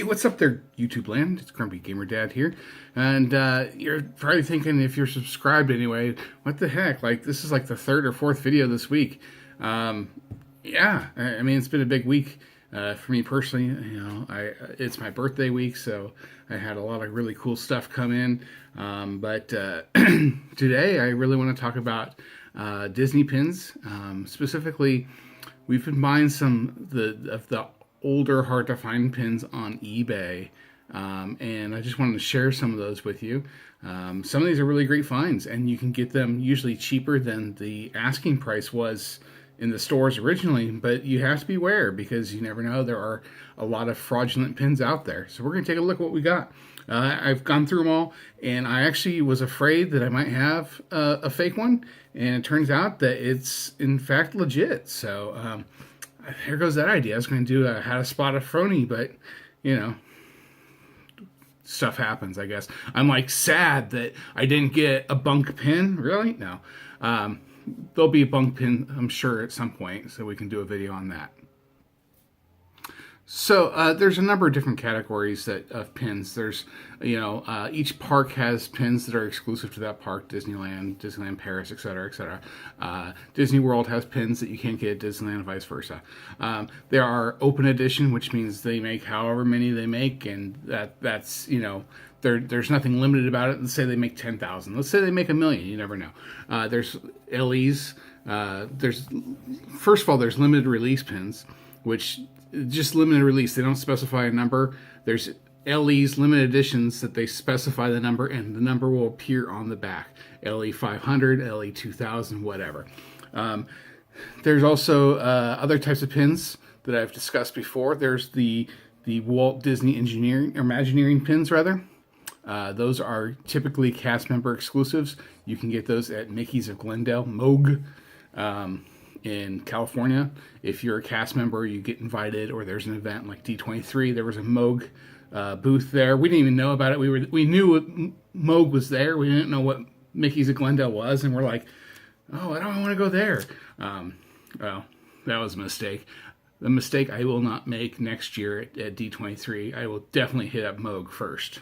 What's up there, YouTube land? It's Grumpy Gamer Dad here. And you're probably thinking, if you're subscribed anyway, what the heck? Like, this is like the third or fourth video this week. Yeah, I mean, it's been a big week for me personally. You know, it's my birthday week, so I had a lot of really cool stuff come in. But today, I really want to talk about Disney pins. Specifically, we've been buying some of the older, hard to find pins on eBay, and I just wanted to share some of those with you. Some of these are really great finds, and you can get them usually cheaper than the asking price was in the stores originally, but you have to beware because you never know. There are a lot of fraudulent pins out there. So we're going to take a look at what we got. I've gone through them all, and I actually was afraid that I might have a fake one, and it turns out that it's in fact legit. So here goes that idea. I was going to do a how to spot a phony, but you know, stuff happens, I guess. I'm like sad that I didn't get a bunk pin. Really? No. There'll be a bunk pin, I'm sure, at some point, so we can do a video on that. So there's a number of different categories of pins. There's, each park has pins that are exclusive to that park. Disneyland Paris, etc., etc. Disney World has pins that you can't get at Disneyland, and vice versa. There are open edition, which means they make however many they make, and that's there's nothing limited about it. Let's say they make 10,000. Let's say they make 1,000,000. You never know. There's LEs. First of all, there's limited release pins, which just limited release. They don't specify a number. There's LEs, limited editions, that they specify the number, and the number will appear on the back. LE 500, LE 2000, whatever. There's also other types of pins that I've discussed before. There's the Walt Disney Imagineering pins, rather. Those are typically cast member exclusives. You can get those at Mickey's of Glendale, Moog, in California. If you're a cast member, you get invited, or there's an event like D23. There was a Moog booth there. We didn't even know about it. We knew Moog was there. We didn't know what Mickey's of Glendale was, and we're like, oh, I don't want to go there. Well, that was a mistake. The mistake I will not make next year at D23. I will definitely hit up Moog first.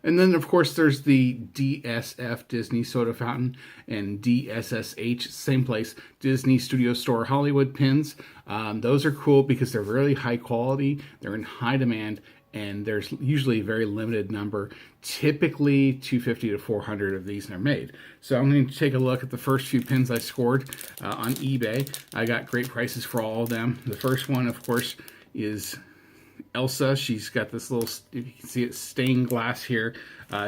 And then, of course, there's the DSF, Disney Soda Fountain, and DSSH, same place, Disney Studio Store Hollywood pins. Those are cool because they're really high quality, they're in high demand, and there's usually a very limited number. Typically 250 to 400 of these are made. So I'm going to take a look at the first few pins I scored on eBay. I got great prices for all of them. The first one, of course, is Elsa. She's got this little, if you can see it, stained glass here.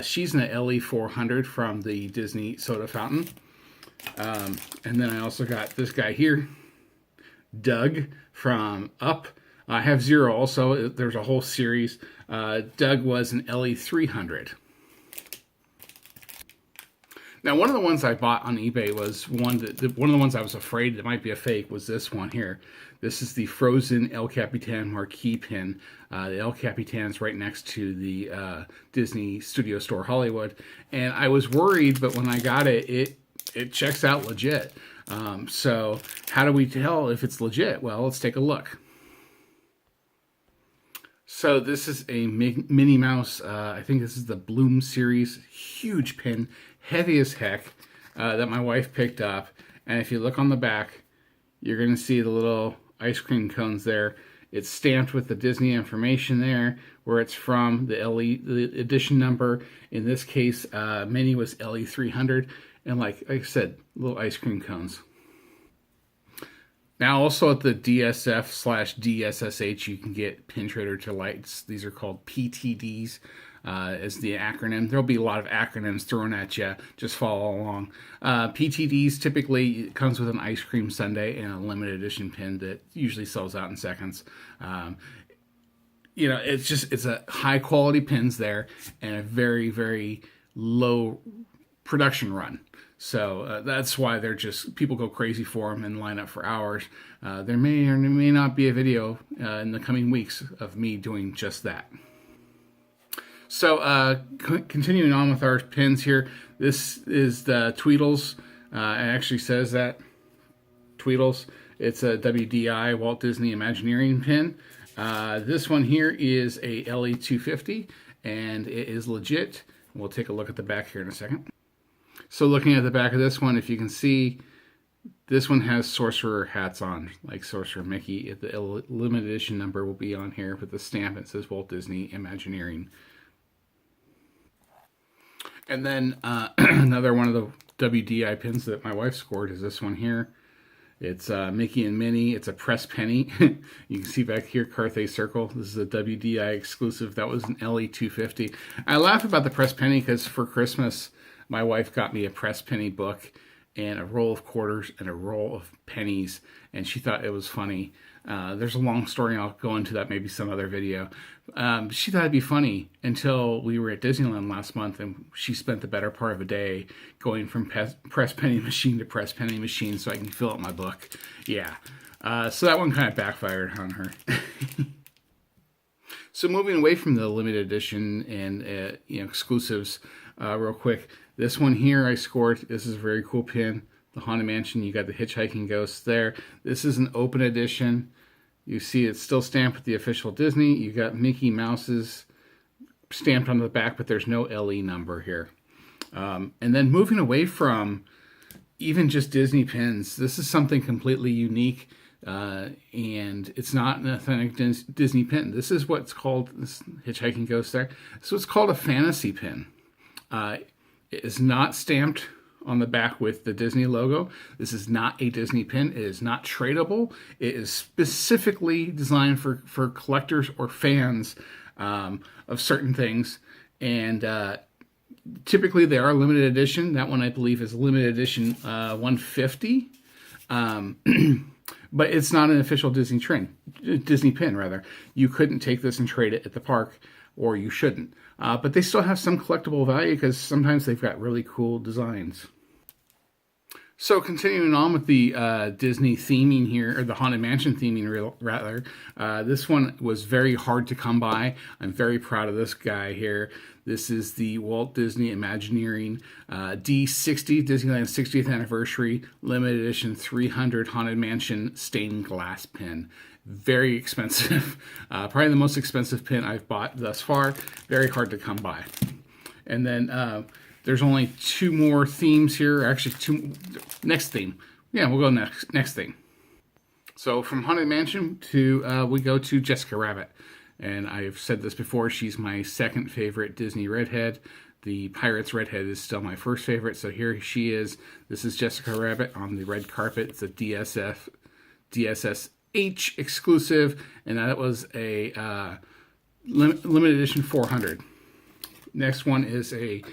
She's in a LE 400 from the Disney Soda Fountain. And then I also got this guy here, Doug from Up. I have Zero also. There's a whole series. Doug was an LE 300. Now, one of the ones I bought on eBay was one of the ones I was afraid that might be a fake was this one here. This is the Frozen El Capitan marquee pin. The El Capitan is right next to the Disney Studio Store Hollywood. And I was worried, but when I got it, it checks out legit. So how do we tell if it's legit? Well, let's take a look. So this is a Minnie Mouse, I think this is the Bloom series, huge pin, heavy as heck, that my wife picked up. And if you look on the back, you're going to see the little ice cream cones there. It's stamped with the Disney information there, where it's from, the edition number. In this case, Minnie was LE 300, and like I said, little ice cream cones. Now, also at the DSF/DSSH, you can get pin trader to lights. These are called PTDs as the acronym. There'll be a lot of acronyms thrown at you. Just follow along. PTDs typically comes with an ice cream sundae and a limited edition pin that usually sells out in seconds. It's a high quality pins there and a very, very low production run. So that's why people go crazy for them and line up for hours. There may or may not be a video in the coming weeks of me doing just that. So continuing on with our pins here, this is the Tweedles. It actually says that, Tweedles. It's a WDI, Walt Disney Imagineering pin. This one here is a LE250, and it is legit. We'll take a look at the back here in a second. So looking at the back of this one, if you can see, this one has sorcerer hats on, like Sorcerer Mickey. The limited edition number will be on here with the stamp. It says Walt Disney Imagineering. And then another one of the WDI pins that my wife scored is this one here. It's Mickey and Minnie. It's a press penny. You can see back here, Carthay Circle. This is a WDI exclusive. That was an LE250. I laugh about the press penny because for Christmas, my wife got me a press penny book and a roll of quarters and a roll of pennies, and she thought it was funny. There's a long story, and I'll go into that maybe some other video. She thought it'd be funny until we were at Disneyland last month, and she spent the better part of a day going from press penny machine to press penny machine so I can fill up my book. Yeah. So that one kind of backfired on her. So moving away from the limited edition and exclusives, real quick. This one here I scored. This is a very cool pin. The Haunted Mansion. You got the hitchhiking ghost there. This is an open edition. You see it's still stamped with the official Disney. You got Mickey Mouse's stamped on the back, but there's no LE number here. And then moving away from even just Disney pins, this is something completely unique. And it's not an authentic Disney pin. This is what's called, this hitchhiking ghost there. This is what's called a fantasy pin. It is not stamped on the back with the Disney logo. This is not a Disney pin. It is not tradable. It is specifically designed for collectors or fans of certain things. And typically they are limited edition. That one I believe is limited edition 150. But it's not an official Disney pin rather. You couldn't take this and trade it at the park, or you shouldn't. But they still have some collectible value because sometimes they've got really cool designs. So continuing on with the Disney theming here, or the Haunted Mansion theming rather, this one was very hard to come by. I'm very proud of this guy here. This is the Walt Disney Imagineering D60, Disneyland 60th Anniversary, Limited Edition 300 Haunted Mansion stained glass pin. Very expensive. Probably the most expensive pin I've bought thus far. Very hard to come by. And then there's only two more themes here. Actually, next theme. Yeah, we'll go next theme. So from Haunted Mansion to we go to Jessica Rabbit. And I've said this before, she's my second favorite Disney redhead. The Pirates redhead is still my first favorite. So here she is. This is Jessica Rabbit on the red carpet. It's a DSF, DSSH exclusive. And that was a limited edition 400. Next one is a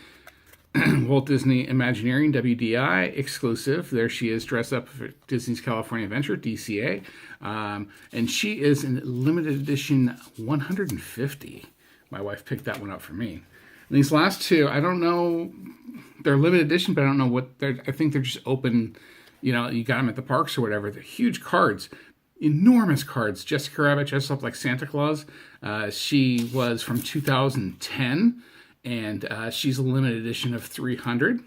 Walt Disney Imagineering WDI exclusive. There she is dressed up for Disney's California Adventure, DCA. And she is in limited edition 150. My wife picked that one up for me. And these last two, I don't know, they're limited edition, but I don't know what they're, I think they're just open, you got them at the parks or whatever. They're huge cards, enormous cards. Jessica Rabbit dressed up like Santa Claus. She was from 2010. And she's a limited edition of 300.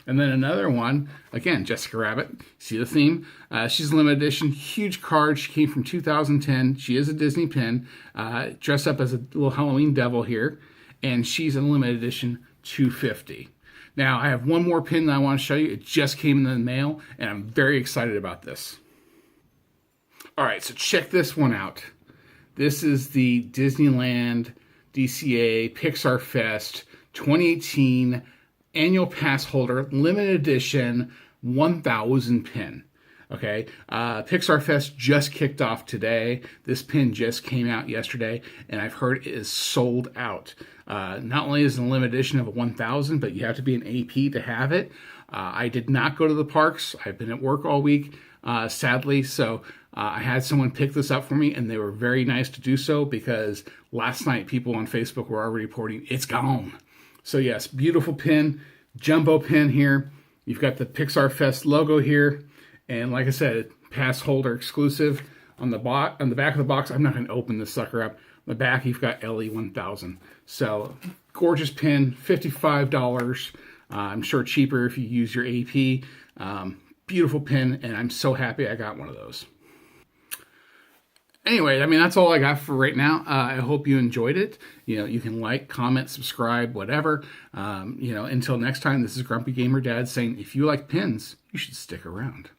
And then another one, again, Jessica Rabbit. See the theme? She's a limited edition, huge card. She came from 2010. She is a Disney pin, dressed up as a little Halloween devil here. And she's a limited edition 250. Now, I have one more pin that I want to show you. It just came in the mail, and I'm very excited about this. All right, so check this one out. This is the Disneyland DCA Pixar Fest 2018 annual pass holder limited edition 1000 pin. Okay, Pixar Fest just kicked off today. This pin just came out yesterday, and I've heard it is sold out. Not only is it a limited edition of a 1000, but you have to be an AP to have it. I did not go to the parks. I've been at work all week, sadly, so I had someone pick this up for me, and they were very nice to do so because last night people on Facebook were already reporting it's gone. So yes, beautiful pin, jumbo pin here. You've got the Pixar Fest logo here, and like I said, pass holder exclusive. On the back of the box, I'm not going to open this sucker up. On the back, you've got LE 1000. So gorgeous pin, $55. I'm sure cheaper if you use your AP. Beautiful pin, and I'm so happy I got one of those. Anyway, I mean, that's all I got for right now. I hope you enjoyed it. You know, you can like, comment, subscribe, whatever. You know, until next time, this is Grumpy Gamer Dad saying, if you like pins, you should stick around.